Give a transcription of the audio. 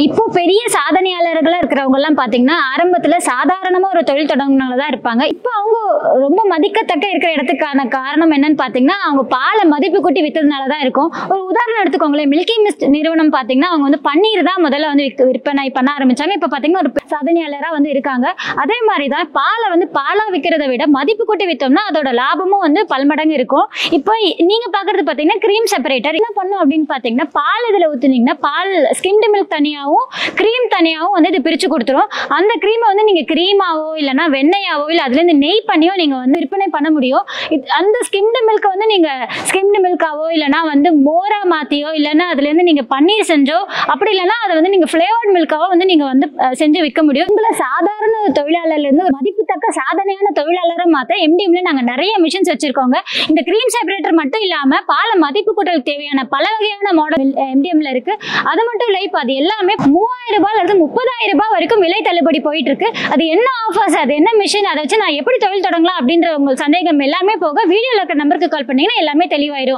இப்போ பெரிய சாதனையாளர்களா இருக்கிறவங்க எல்லாம் பாத்தீங்கன்னா ஆரம்பத்துல சாதாரணமா ஒரு தொழில் தொடங்கினவங்கதான் இருப்பாங்க. இப்போ அவங்க ரொம்ப மதிக்கத்தக்க இருக்கிற இடத்துக்கான காரணம் என்னன்னு பாத்தீங்கன்னா அவங்க பாலை மதிப்பு கூட்டி வித்ததுனாலதான் இருக்கும். ஒரு உதாரணம் எடுத்துக்கோங்களேன், மில்கி மிஸ்ட் நிறுவனம் பாத்தீங்கன்னா அவங்க வந்து பன்னீர் தான் முதல்ல வந்து விற்பனை பண்ண ஆரம்பிச்சாங்க. இப்ப பாத்தீங்கன்னா ஒரு சாதனையாளரா வந்து இருக்காங்க. அதே மாதிரிதான் பாலை வந்து பாலா விற்கிறத விட மதிப்பு கூட்டி வித்தோம்னா அதோட லாபமும் வந்து பல்மடங்கு இருக்கும். இப்போ நீங்க பாக்குறது பாத்தீங்கன்னா கிரீம் செப்பரேட்டர் என்ன பண்ணும் அப்படின்னு பாத்தீங்கன்னா பால் இதுல ஊத்துனீங்கன்னா பால் ஸ்கிம்டு மில்க் தனியாவும் கிரீம் தனியாவும் வந்து இது பிரிச்சு கொடுத்துரும். அந்த கிரீமை வந்து நீங்க கிரீமாவோ இல்லைன்னா வெண்ணையாவோ இல்ல அதுல இருந்து நெய் பண்ணியோ நீங்க வந்து விற்பனை பண்ண முடியும். அந்த ஸ்கிம்டு மில்க் வந்து நீங்க ஸ்கிம்டு மில்காவோ இல்லைன்னா வந்து மோரா மாத்தியோ இல்லைன்னா அதுல இருந்து நீங்க பன்னீர் செஞ்சோ அப்படி இல்லைன்னா அதை வந்து நீங்க பிளேவர்ட் மில்காவோ வந்து நீங்க வந்து செஞ்சு விற்க முடியும். உங்களை சாதாரண தொழிலாளர்ல இருந்து ஒரு மதிப்புத்தக்க சாதனையான தொழிலாளரை மாத்த எம்டிஎம்ல நாங்க நிறைய மிஷின்ஸ் வச்சிருக்கோங்க. இந்த கிரீம் செப்பரேட்டர் மட்டும் இல்லாம பாலை மதிப்பு கூட்டலுக்கு தேவையான பல வகையான மாடல் எம்டிஎம்ல இருக்கு. அது மட்டும் இல்ல, இப்ப அது எல்லாமே 3000 ரூபாயில இருந்து 30,000 ரூபாய் வரைக்கும் விலை தள்ளுபடி போயிட்டு இருக்கு. அது என்ன ஆஃபர்ஸ், அது என்ன மிஷின், அதை வச்சு நான் எப்படி தொழில் தொடங்கலாம் அப்படின்ற உங்களுக்கு சந்தேகம் எல்லாமே போக வீடியோல இருக்க நம்பருக்கு கால் பண்ணீங்கன்னா எல்லாமே தெளிவாயிரும்.